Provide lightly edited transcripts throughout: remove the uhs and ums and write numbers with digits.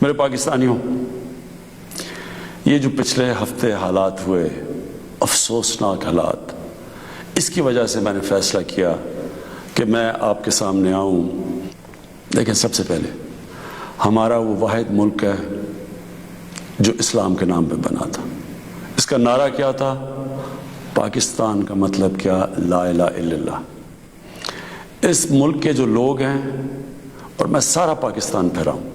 میرے پاکستانیوں، یہ جو پچھلے ہفتے حالات ہوئے، افسوسناک حالات، اس کی وجہ سے میں نے فیصلہ کیا کہ میں آپ کے سامنے آؤں۔ لیکن سب سے پہلے ہمارا وہ واحد ملک ہے جو اسلام کے نام پہ بنا تھا۔ اس کا نعرہ کیا تھا؟ پاکستان کا مطلب کیا؟ لا الہ الا اللہ۔ اس ملک کے جو لوگ ہیں، اور میں سارا پاکستان پھیرا ہوں،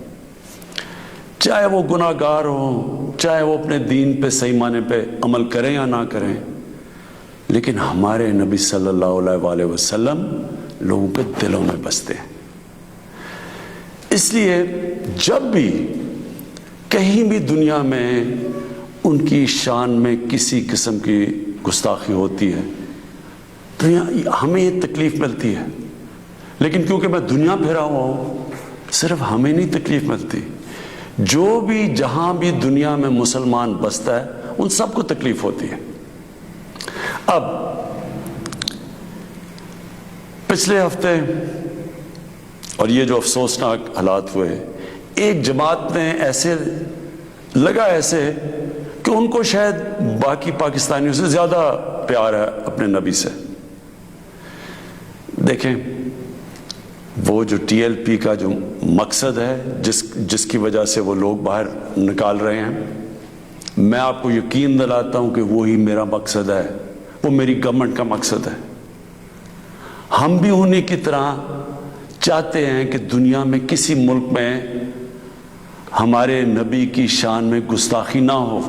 چاہے وہ گناہ گار ہوں، چاہے وہ اپنے دین پہ صحیح معنی پہ عمل کریں یا نہ کریں، لیکن ہمارے نبی صلی اللہ علیہ وآلہ وسلم لوگوں کے دلوں میں بستے ہیں۔ اس لیے جب بھی کہیں بھی دنیا میں ان کی شان میں کسی قسم کی گستاخی ہوتی ہے تو ہمیں یہ تکلیف ملتی ہے، لیکن کیونکہ میں دنیا پھرا ہوا ہوں، صرف ہمیں نہیں تکلیف ملتی، جو بھی جہاں بھی دنیا میں مسلمان بستا ہے ان سب کو تکلیف ہوتی ہے۔ اب پچھلے ہفتے اور یہ جو افسوسناک حالات ہوئے، ایک جماعت نے ایسے لگا کہ ان کو شاید باقی پاکستانیوں سے زیادہ پیار ہے اپنے نبی سے۔ دیکھیں، وہ جو ٹی ایل پی کا جو مقصد ہے، جس کی وجہ سے وہ لوگ باہر نکال رہے ہیں، میں آپ کو یقین دلاتا ہوں کہ وہی میرا مقصد ہے، وہ میری گورنمنٹ کا مقصد ہے۔ ہم بھی انہیں کی طرح چاہتے ہیں کہ دنیا میں کسی ملک میں ہمارے نبی کی شان میں گستاخی نہ ہو،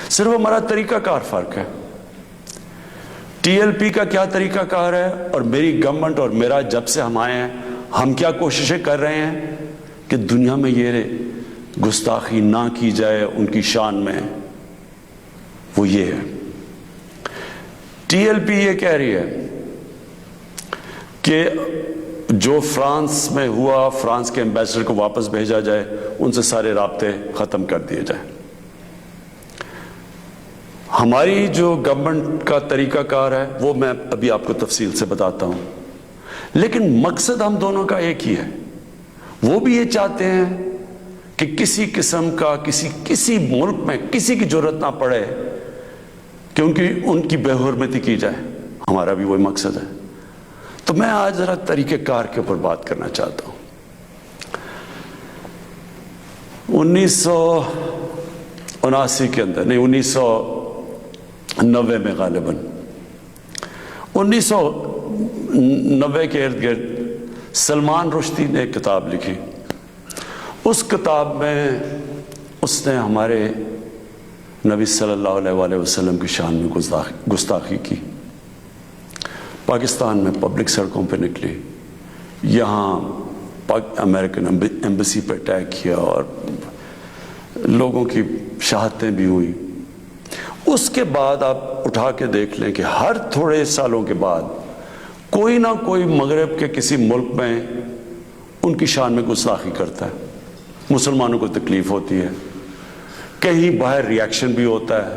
صرف ہمارا طریقہ کار فرق ہے۔ ٹی ایل پی کا کیا طریقہ کار ہے اور میری گورنمنٹ اور میرا جب سے ہم آئے ہیں، ہم کیا کوششیں کر رہے ہیں کہ دنیا میں یہ گستاخی نہ کی جائے ان کی شان میں، وہ یہ ہے۔ ٹی ایل پی یہ کہہ رہی ہے کہ جو فرانس میں ہوا، فرانس کے ایمبیسڈر کو واپس بھیجا جائے، ان سے سارے رابطے ختم کر دیے جائیں۔ ہماری جو گورنمنٹ کا طریقہ کار ہے وہ میں ابھی آپ کو تفصیل سے بتاتا ہوں، لیکن مقصد ہم دونوں کا ایک ہی ہے۔ وہ بھی یہ چاہتے ہیں کہ کسی قسم کا کسی ملک میں کسی کی ضرورت نہ پڑے کہ ان کی بے حرمتی کی جائے، ہمارا بھی وہی مقصد ہے۔ تو میں آج ذرا طریقہ کار کے اوپر بات کرنا چاہتا ہوں۔ 1979 کے اندر، نہیں 1990 میں، غالباً 1990 کے ارد گرد سلمان رشدی نے ایک کتاب لکھی۔ اس کتاب میں اس نے ہمارے نبی صلی اللہ علیہ وآلہ وسلم کی شان میں گستاخی کی۔ پاکستان میں پبلک سڑکوں پہ نکلی، یہاں امریکن ایمبیسی پہ اٹیک کیا اور لوگوں کی شہادتیں بھی ہوئی۔ اس کے بعد آپ اٹھا کے دیکھ لیں کہ ہر تھوڑے سالوں کے بعد کوئی نہ کوئی مغرب کے کسی ملک میں ان کی شان میں گستاخی کرتا ہے، مسلمانوں کو تکلیف ہوتی ہے، کہیں باہر ری ایکشن بھی ہوتا ہے،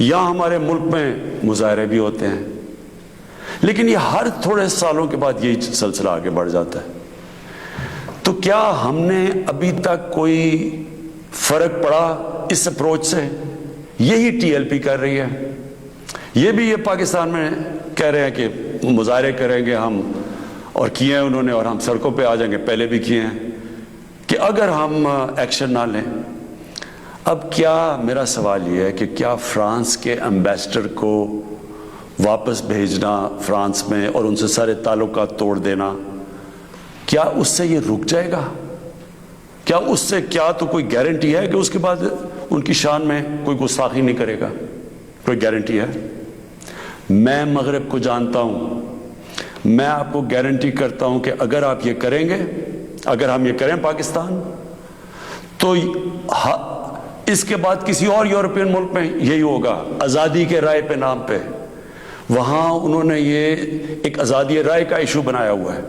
یا ہمارے ملک میں مظاہرے بھی ہوتے ہیں، لیکن یہ ہر تھوڑے سالوں کے بعد یہی سلسلہ آگے بڑھ جاتا ہے۔ تو کیا ہم نے ابھی تک کوئی فرق پڑا اس اپروچ سے؟ یہی ٹی ایل پی کر رہی ہے۔ یہ بھی یہ پاکستان میں کہہ رہے ہیں کہ مظاہرے کریں گے ہم، اور کیے ہیں انہوں نے، اور ہم سڑکوں پہ آ جائیں گے، پہلے بھی کیے ہیں، کہ اگر ہم ایکشن نہ لیں۔ اب کیا میرا سوال یہ ہے کہ کیا فرانس کے ایمبیسڈر کو واپس بھیجنا فرانس میں اور ان سے سارے تعلقات توڑ دینا، کیا اس سے یہ رک جائے گا؟ کیا اس سے تو کوئی گارنٹی ہے کہ اس کے بعد ان کی شان میں کوئی گستاخی نہیں کرے گا؟ کوئی گارنٹی ہے؟ میں مغرب کو جانتا ہوں، میں آپ کو گارنٹی کرتا ہوں کہ اگر آپ یہ کریں گے، اگر ہم یہ کریں پاکستان، تو اس کے بعد کسی اور یورپین ملک میں یہی ہوگا، آزادی کے رائے پہ نام پہ۔ وہاں انہوں نے یہ ایک آزادی رائے کا ایشو بنایا ہوا ہے،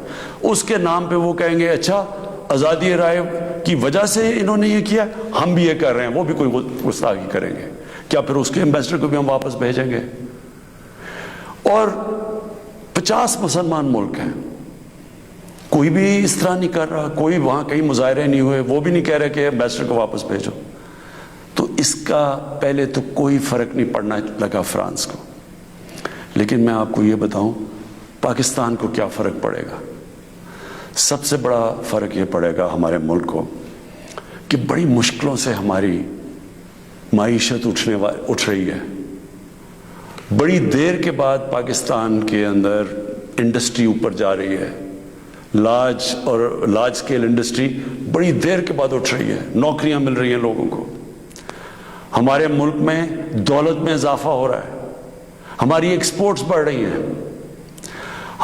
اس کے نام پہ وہ کہیں گے اچھا آزادی رائے کی وجہ سے انہوں نے یہ کیا، ہم بھی یہ کر رہے ہیں، وہ بھی کوئی گستاخی کریں گے۔ کیا پھر اس کے ایمبیسڈر کو بھی ہم واپس بھیجیں گے؟ اور 50 مسلمان ملک ہیں، کوئی بھی اس طرح نہیں کر رہا, کوئی وہاں کہیں مظاہرے نہیں ہوئے, وہ بھی نہیں کہہ رہے کہ ایمبیسڈر کو واپس بھیجو. تو اس کا پہلے تو کوئی فرق نہیں پڑنا لگا فرانس کو. لیکن میں آپ کو یہ بتاؤں پاکستان کو کیا فرق پڑے گا. سب سے بڑا فرق یہ پڑے گا ہمارے ملک کو کہ بڑی مشکلوں سے ہماری معیشت اٹھ رہی ہے. بڑی دیر کے بعد پاکستان کے اندر انڈسٹری اوپر جا رہی ہے. لارج اسکیل انڈسٹری بڑی دیر کے بعد اٹھ رہی ہے. نوکریاں مل رہی ہیں لوگوں کو. ہمارے ملک میں دولت میں اضافہ ہو رہا ہے. ہماری ایکسپورٹس بڑھ رہی ہیں.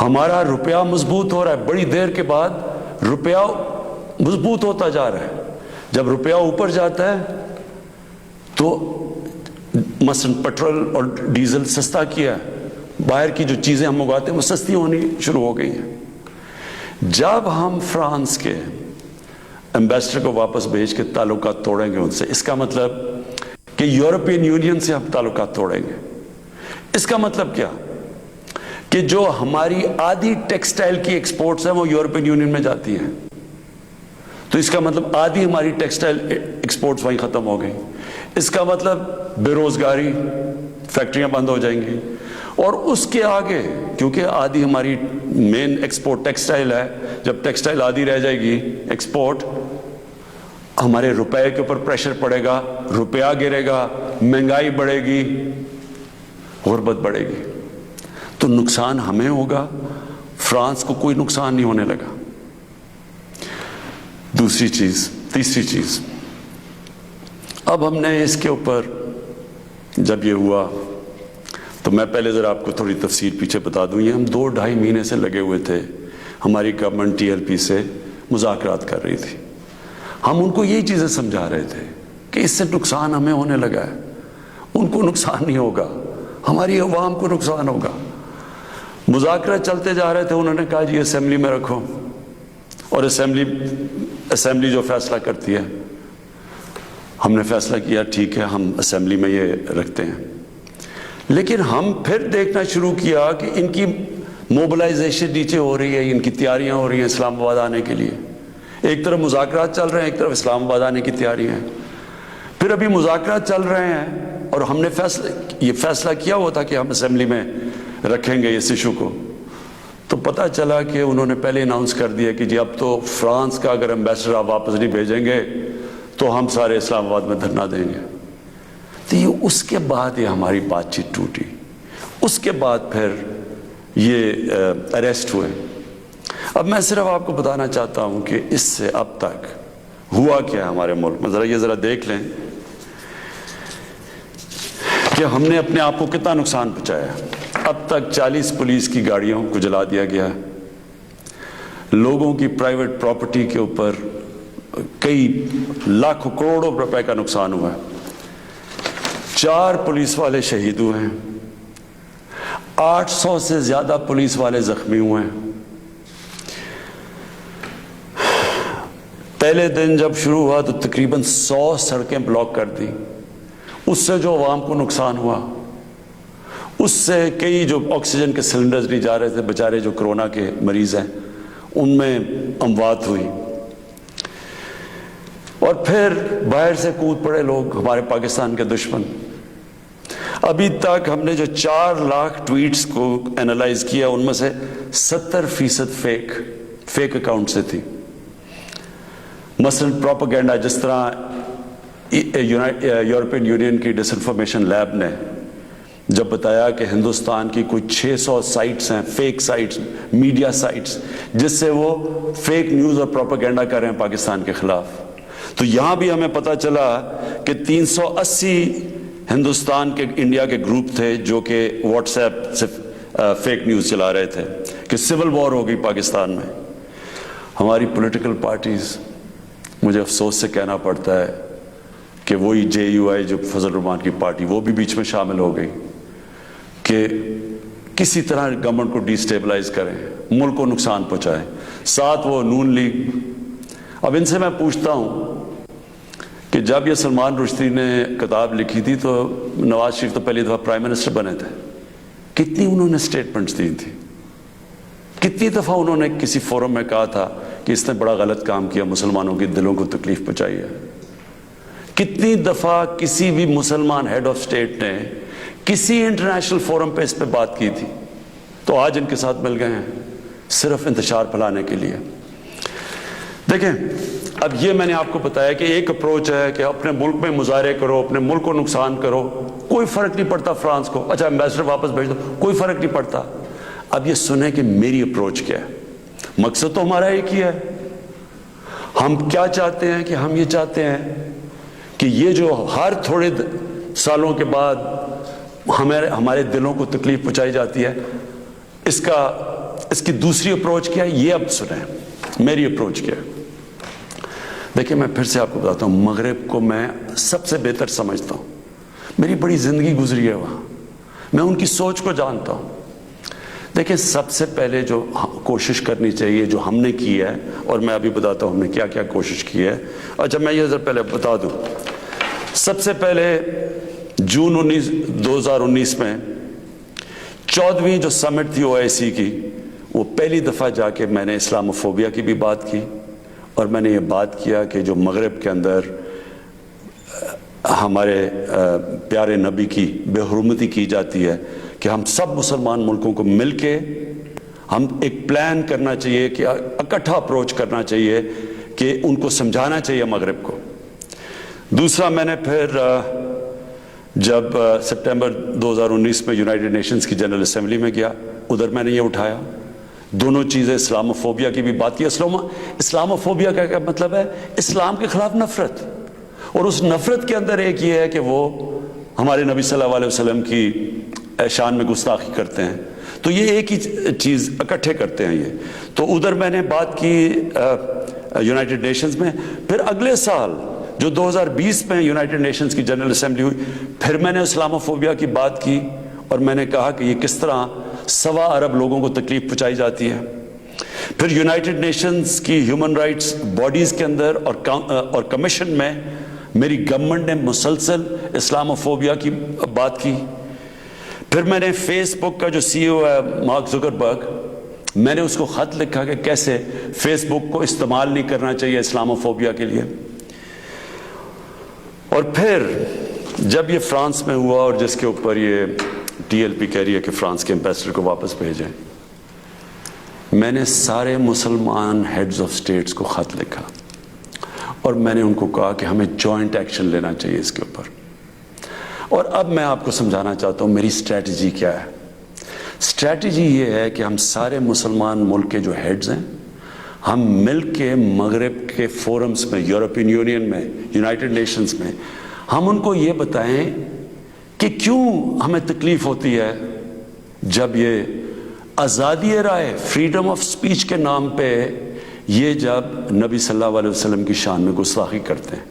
ہمارا روپیہ مضبوط ہو رہا ہے. بڑی دیر کے بعد روپیہ مضبوط ہوتا جا رہا ہے. جب روپیہ اوپر جاتا ہے تو مثلا پیٹرول اور ڈیزل سستا کیا ہے. باہر کی جو چیزیں ہم منگواتے ہیں وہ سستی ہونی شروع ہو گئی ہیں. جب ہم فرانس کے ایمبیسڈر کو واپس بھیج کے تعلقات توڑیں گے ان سے, اس کا مطلب کہ یورپین یونین سے ہم تعلقات توڑیں گے. اس کا مطلب کیا کہ جو ہماری آدھی ٹیکسٹائل کی ایکسپورٹس ہیں وہ یورپین یونین میں جاتی ہیں. تو اس کا مطلب آدھی ہماری ٹیکسٹائل ایکسپورٹس وہیں ختم ہو گئی. اس کا مطلب بے روزگاری, فیکٹریاں بند ہو جائیں گی. اور اس کے آگے کیونکہ آدھی ہماری مین ایکسپورٹ ٹیکسٹائل ہے, جب ٹیکسٹائل آدھی رہ جائے گی ایکسپورٹ, ہمارے روپے کے اوپر پریشر پڑے گا, روپیہ گرے گا, مہنگائی بڑھے گی, غربت بڑھے گی. تو نقصان ہمیں ہوگا, فرانس کو کوئی نقصان نہیں ہونے لگا. تیسری چیز اب ہم نے اس کے اوپر جب یہ ہوا تو میں پہلے ذرا آپ کو تھوڑی تفصیل پیچھے بتا دوں. یہ ہم 2-2.5 مہینے سے لگے ہوئے تھے. ہماری گورنمنٹ ٹی ایل پی سے مذاکرات کر رہی تھی. ہم ان کو یہی چیزیں سمجھا رہے تھے کہ اس سے نقصان ہمیں ہونے لگا ہے, ان کو نقصان نہیں ہوگا, ہماری عوام کو نقصان ہوگا. مذاکرات چلتے جا رہے تھے. انہوں نے کہا جی اسمبلی میں رکھو, اور اسمبلی جو فیصلہ کرتی ہے. ہم نے فیصلہ کیا ٹھیک ہے ہم اسمبلی میں یہ رکھتے ہیں. لیکن ہم پھر دیکھنا شروع کیا کہ ان کی موبلائزیشن نیچے ہو رہی ہے, ان کی تیاریاں ہو رہی ہیں اسلام آباد آنے کے لیے. ایک طرف مذاکرات چل رہے ہیں, ایک طرف اسلام آباد آنے کی تیاریاں ہیں. پھر ابھی مذاکرات چل رہے ہیں اور ہم نے یہ فیصلہ کیا ہوا تھا کہ ہم اسمبلی میں رکھیں گے اس ایشو کو. تو پتہ چلا کہ انہوں نے پہلے اناؤنس کر دیا کہ جی اب تو فرانس کا اگر ایمبیسڈر آپ واپس نہیں بھیجیں گے تو ہم سارے اسلام آباد میں دھرنا دیں گے. تو یہ اس کے بعد یہ ہماری بات چیت ٹوٹی. اس کے بعد پھر یہ اریسٹ ہوئے. اب میں صرف آپ کو بتانا چاہتا ہوں کہ اس سے اب تک ہوا کیا ہے ہمارے ملک میں. ذرا دیکھ لیں کہ ہم نے اپنے آپ کو کتنا نقصان پہنچایا. اب تک 40 پولیس کی گاڑیوں کو جلا دیا گیا ہے. لوگوں کی پرائیویٹ پراپرٹی کے اوپر کئی لاکھوں کروڑوں روپے کا نقصان ہوا ہے. 4 پولیس والے شہید ہوئے ہیں. 800 سے زیادہ پولیس والے زخمی ہوئے ہیں. پہلے دن جب شروع ہوا تو تقریباً 100 سڑکیں بلاک کر دی. اس سے جو عوام کو نقصان ہوا, اس سے کئی جو آکسیجن کے سلنڈرز نہیں جا رہے تھے, بیچارے جو کرونا کے مریض ہیں, ان میں اموات ہوئی. اور پھر باہر سے کود پڑے لوگ, ہمارے پاکستان کے دشمن. ابھی تک ہم نے جو 4 لاکھ ٹویٹس کو اینالائز کیا, ان میں سے 70% فیک اکاؤنٹ سے تھی. مثلا پروپیگنڈا, جس طرح یورپین یونین کی ڈس انفارمیشن لیب نے جب بتایا کہ ہندوستان کی کوئی 600 سائٹس ہیں, فیک سائٹس, میڈیا سائٹس, جس سے وہ فیک نیوز اور پروپیگنڈا کر رہے ہیں پاکستان کے خلاف. تو یہاں بھی ہمیں پتہ چلا کہ 380 ہندوستان کے انڈیا کے گروپ تھے جو کہ واٹس ایپ سے فیک نیوز چلا رہے تھے کہ سول وار ہو گئی پاکستان میں. ہماری پولیٹیکل پارٹیز, مجھے افسوس سے کہنا پڑتا ہے کہ وہی JUI جو فضل الرحمان کی پارٹی, وہ بھی بیچ میں شامل ہو گئی کہ کسی طرح گورنمنٹ کو ڈیسٹیبلائز کریں, ملک کو نقصان پہنچائیں. ساتھ وہ نون لیگ. اب ان سے میں پوچھتا ہوں کہ جب یہ سلمان رشدی نے کتاب لکھی تھی تو نواز شریف تو پہلی دفعہ پرائم منسٹر بنے تھے, کتنی انہوں نے سٹیٹمنٹس دی تھی, کتنی دفعہ انہوں نے کسی فورم میں کہا تھا کہ اس نے بڑا غلط کام کیا، مسلمانوں کے دلوں کو تکلیف پہنچائی ہے. کتنی دفعہ کسی بھی مسلمان ہیڈ آف اسٹیٹ نے کسی انٹرنیشنل فورم پہ اس پہ بات کی تھی، تو آج ان کے ساتھ مل گئے ہیں صرف انتشار پھیلانے کے لیے. دیکھیں، اب یہ میں نے آپ کو بتایا کہ ایک اپروچ ہے کہ اپنے ملک میں مظاہرے کرو، اپنے ملک کو نقصان کرو، کوئی فرق نہیں پڑتا فرانس کو، اچھا ایمبیسڈر واپس بھیج دو، کوئی فرق نہیں پڑتا. اب یہ سنیں کہ میری اپروچ کیا ہے. مقصد تو ہمارا ایک ہی ہے. ہم کیا چاہتے ہیں کہ ہم یہ چاہتے ہیں کہ یہ جو ہر تھوڑے سالوں کے بعد ہمارے دلوں کو تکلیف پہنچائی جاتی ہے، اس کی دوسری اپروچ کیا ہے، یہ اب سنیں میری اپروچ کیا ہے. دیکھیں، میں پھر سے آپ کو بتاتا ہوں، مغرب کو میں سب سے بہتر سمجھتا ہوں. میری بڑی زندگی گزری ہے وہاں، میں ان کی سوچ کو جانتا ہوں. دیکھیں، سب سے پہلے جو کوشش کرنی چاہیے، جو ہم نے کی ہے، اور میں ابھی بتاتا ہوں ہم نے کیا کیا کوشش کی ہے. اچھا، میں یہ ذرا پہلے بتا دوں. سب سے پہلے جون 2019 میں 14ویں جو سمٹ تھی OIC کی، وہ پہلی دفعہ جا کے میں نے اسلاموفوبیا کی بھی بات کی، اور میں نے یہ بات کیا کہ جو مغرب کے اندر ہمارے پیارے نبی کی بے حرمتی کی جاتی ہے، کہ ہم سب مسلمان ملکوں کو مل کے ہم ایک پلان کرنا چاہیے، کہ اکٹھا اپروچ کرنا چاہیے، کہ ان کو سمجھانا چاہیے مغرب کو. دوسرا، میں نے پھر جب سپٹمبر 2019 میں یونائٹڈ نیشنز کی جنرل اسمبلی میں گیا، ادھر میں نے یہ اٹھایا دونوں چیزیں، اسلاموفوبیا کی بھی بات کی. اسلاموفوبیا کا کیا مطلب ہے؟ اسلام کے خلاف نفرت، اور اس نفرت کے اندر ایک یہ ہے کہ وہ ہمارے نبی صلی اللہ علیہ وسلم کی شان میں گستاخی کرتے ہیں. تو یہ ایک ہی چیز اکٹھے کرتے ہیں یہ. تو ادھر میں نے بات کی یونائٹڈ نیشنز میں. پھر اگلے سال جو 2020 میں یونائٹڈ نیشنز کی جنرل اسمبلی ہوئی، پھر میں نے اسلاموفوبیا کی بات کی، اور میں نے کہا کہ یہ کس طرح 1.25 ارب لوگوں کو تکلیف پہنچائی جاتی ہے. پھر یونائٹڈ نیشنز کی ہیومن رائٹس باڈیز کے اندر اور کمیشن میں میری گورنمنٹ نے مسلسل اسلاموفوبیا کی بات کی. پھر میں نے فیس بک کا جو CEO ہے مارک زکربرگ، میں نے اس کو خط لکھا کہ کیسے فیس بک کو استعمال نہیں کرنا چاہیے اسلاموفوبیا کے لیے. اور پھر جب یہ فرانس میں ہوا، اور جس کے اوپر یہ TLP کہہ رہی ہے کہ فرانس کے ایمبیسڈر کو واپس بھیجیں، میں نے سارے مسلمان ہیڈز آف سٹیٹس کو خط لکھا، اور میں نے ان کو کہا کہ ہمیں جوائنٹ ایکشن لینا چاہیے اس کے اوپر. اور اب میں آپ کو سمجھانا چاہتا ہوں میری اسٹریٹجی کیا ہے. اسٹریٹجی یہ ہے کہ ہم سارے مسلمان ملک کے جو ہیڈز ہیں، ہم مل کے مغرب کے فورمز میں، یورپین یونین میں، یونائٹڈ نیشنز میں، ہم ان کو یہ بتائیں کہ کیوں ہمیں تکلیف ہوتی ہے جب یہ آزادی رائے، فریڈم آف سپیچ کے نام پہ یہ جب نبی صلی اللہ علیہ وسلم کی شان میں گستاخی کرتے ہیں.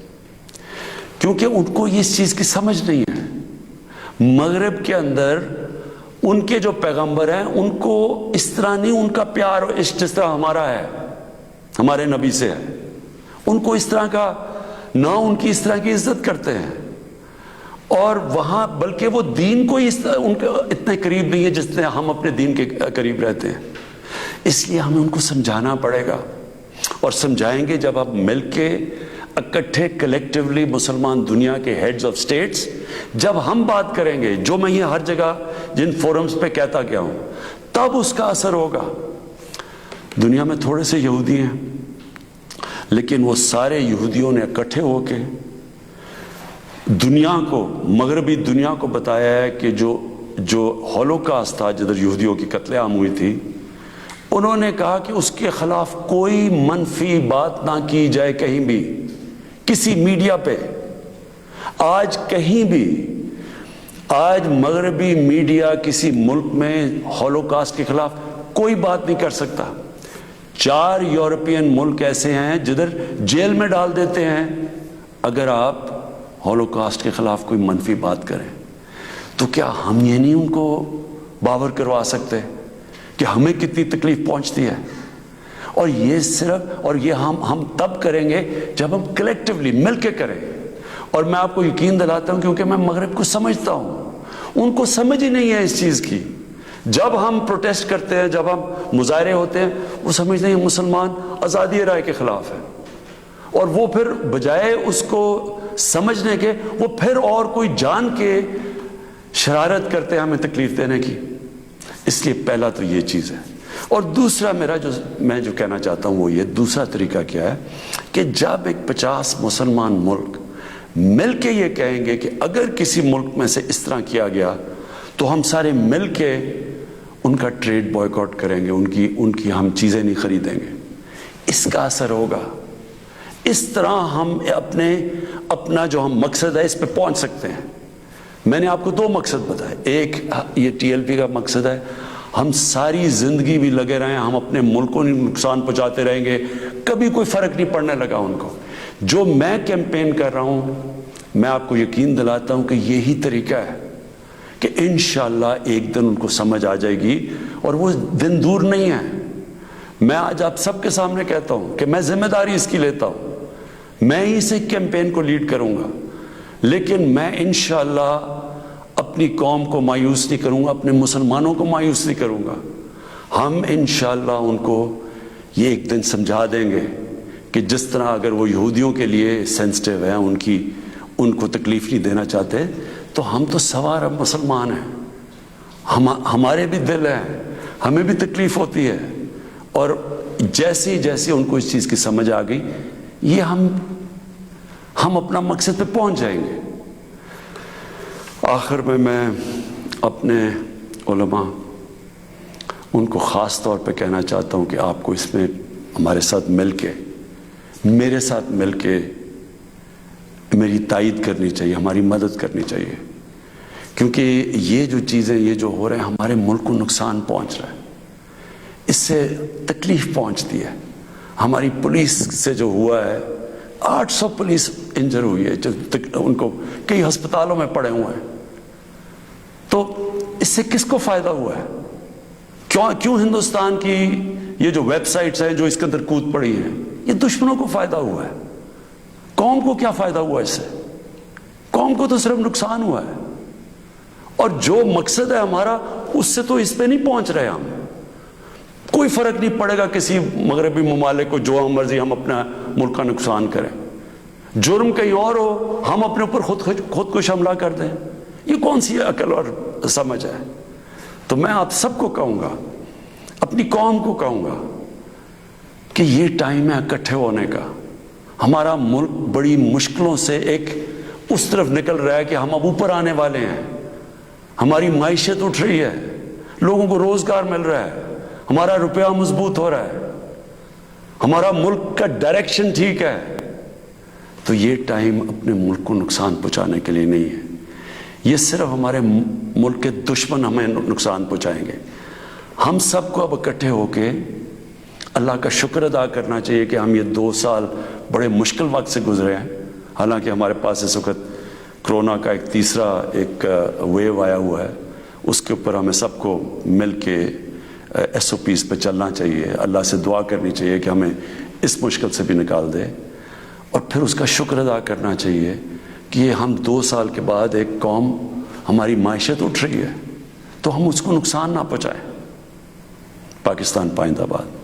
کیونکہ ان کو اس چیز کی سمجھ نہیں ہے. مغرب کے اندر ان کے جو پیغمبر ہیں، ان کو اس طرح نہیں، ان کا پیار اور عشق جس طرح ہمارا ہے، ہمارے نبی سے ہے، ان کو اس طرح کا نہ، ان کی اس طرح کی عزت کرتے ہیں. اور وہاں بلکہ وہ دین کو ان کے اتنے قریب نہیں ہے جس طرح ہم اپنے دین کے قریب رہتے ہیں. اس لیے ہمیں ان کو سمجھانا پڑے گا، اور سمجھائیں گے جب آپ مل کے اکٹھے کلیکٹیولی مسلمان دنیا کے ہیڈز آف سٹیٹس جب ہم بات کریں گے، جو میں یہ ہر جگہ جن فورمز پہ کہتا گیا ہوں، تب اس کا اثر ہوگا. دنیا میں تھوڑے سے یہودی ہیں، لیکن وہ سارے یہودیوں نے اکٹھے ہو کے دنیا کو، مغربی دنیا کو بتایا ہے کہ جو ہولوکاسٹ تھا، جدھر یہودیوں کی قتل عام ہوئی تھی، انہوں نے کہا کہ اس کے خلاف کوئی منفی بات نہ کی جائے کہیں بھی، کسی میڈیا پہ. آج کہیں بھی، آج مغربی میڈیا کسی ملک میں ہولوکاسٹ کے خلاف کوئی بات نہیں کر سکتا. 4 یورپین ملک ایسے ہیں جدھر جیل میں ڈال دیتے ہیں اگر آپ ہولوکاسٹ کے خلاف کوئی منفی بات کریں. تو کیا ہم یہ نہیں ان کو باور کروا سکتے کہ ہمیں کتنی تکلیف پہنچتی ہے؟ اور یہ صرف، اور یہ ہم تب کریں گے جب ہم کلیکٹیولی مل کے کریں. اور میں آپ کو یقین دلاتا ہوں، کیونکہ میں مغرب کو سمجھتا ہوں، ان کو سمجھ ہی نہیں ہے اس چیز کی جب ہم پروٹیسٹ کرتے ہیں، جب ہم مظاہرے ہوتے ہیں، وہ سمجھتے ہیں یہ مسلمان آزادی رائے کے خلاف ہے، اور وہ پھر بجائے اس کو سمجھنے کے وہ پھر اور کوئی جان کے شرارت کرتے ہیں ہمیں تکلیف دینے کی۔ اس لیے پہلا تو یہ چیز ہے۔ اور دوسرا میں جو کہنا چاہتا ہوں وہ یہ، دوسرا طریقہ کیا ہے کہ جب ایک 50 مسلمان ملک مل کے یہ کہیں گے کہ اگر کسی ملک میں سے اس طرح کیا گیا تو ہم سارے مل کے ان کا ٹریڈ بوائیکاٹ کریں گے، ان کی ہم چیزیں نہیں خریدیں گے، اس کا اثر ہوگا۔ اس طرح ہم اپنا جو ہم مقصد ہے اس پہ پہنچ سکتے ہیں۔ میں نے آپ کو 2 مقصد بتائے، ایک یہ TLP کا مقصد ہے، ہم ساری زندگی بھی لگے رہیں، ہم اپنے ملک کو نقصان پہنچاتے رہیں گے، کبھی کوئی فرق نہیں پڑنے لگا ان کو۔ جو میں کیمپین کر رہا ہوں، میں آپ کو یقین دلاتا ہوں کہ یہی طریقہ ہے کہ انشاءاللہ ایک دن ان کو سمجھ آ جائے گی، اور وہ دن دور نہیں ہے۔ میں آج آپ سب کے سامنے کہتا ہوں کہ میں ذمہ داری اس کی لیتا ہوں، میں ہی سے کیمپین کو لیڈ کروں گا، لیکن میں انشاءاللہ اپنی قوم کو مایوس نہیں کروں گا، اپنے مسلمانوں کو مایوس نہیں کروں گا۔ ہم انشاءاللہ ان کو یہ ایک دن سمجھا دیں گے کہ جس طرح اگر وہ یہودیوں کے لیے سینسٹیو ہیں، ان کو تکلیف نہیں دینا چاہتے، تو ہم تو سوار مسلمان ہیں، ہمارے بھی دل ہیں، ہمیں بھی تکلیف ہوتی ہے، اور جیسے ان کو اس چیز کی سمجھ آ گئی، یہ ہم اپنا مقصد پہ پہنچ جائیں گے۔ آخر میں اپنے علماء ان کو خاص طور پہ کہنا چاہتا ہوں کہ آپ کو اس میں ہمارے ساتھ مل کے، میرے ساتھ مل کے میری تائید کرنی چاہیے، ہماری مدد کرنی چاہیے، کیونکہ یہ جو چیزیں یہ جو ہو رہے ہیں ہمارے ملک کو نقصان پہنچ رہا ہے، اس سے تکلیف پہنچتی ہے۔ ہماری پولیس سے جو ہوا ہے، 800 پولیس انجر ہوئی ہے، جو ان کو کئی ہسپتالوں میں پڑے ہوئے ہیں، تو اس سے کس کو فائدہ ہوا ہے؟ کیوں ہندوستان کی یہ جو ویب سائٹس ہیں جو اس کے اندر کود پڑی ہیں، یہ دشمنوں کو فائدہ ہوا ہے؟ قوم کو کیا فائدہ ہوا اس سے؟ قوم کو تو صرف نقصان ہوا ہے، اور جو مقصد ہے ہمارا اس سے تو اس پہ نہیں پہنچ رہے ہم۔ کوئی فرق نہیں پڑے گا کسی مغربی ممالک کو، جو مرضی ہم اپنا ملک کا نقصان کریں، جرم کہیں اور ہو، ہم اپنے اوپر خودکش حملہ کر دیں، یہ کون سی عقل اور سمجھ ہے؟ تو میں آپ سب کو کہوں گا، اپنی قوم کو کہوں گا کہ یہ ٹائم ہے اکٹھے ہونے کا۔ ہمارا ملک بڑی مشکلوں سے ایک اس طرف نکل رہا ہے کہ ہم اب اوپر آنے والے ہیں، ہماری معیشت اٹھ رہی ہے، لوگوں کو روزگار مل رہا ہے، ہمارا روپیہ مضبوط ہو رہا ہے، ہمارا ملک کا ڈائریکشن ٹھیک ہے۔ تو یہ ٹائم اپنے ملک کو نقصان پہنچانے کے لیے نہیں ہے، یہ صرف ہمارے ملک کے دشمن ہمیں نقصان پہنچائیں گے۔ ہم سب کو اب اکٹھے ہو کے اللہ کا شکر ادا کرنا چاہیے کہ ہم یہ 2 سال بڑے مشکل وقت سے گزرے ہیں، حالانکہ ہمارے پاس اس وقت کرونا کا ایک تیسرا ویو آیا ہوا ہے، اس کے اوپر ہمیں سب کو مل کے SOPs پہ چلنا چاہیے، اللہ سے دعا کرنی چاہیے کہ ہمیں اس مشکل سے بھی نکال دے، اور پھر اس کا شکر ادا کرنا چاہیے کہ ہم 2 سال کے بعد ایک قوم، ہماری معیشت اٹھ رہی ہے، تو ہم اس کو نقصان نہ پہنچائیں۔ پاکستان پائندہ باد۔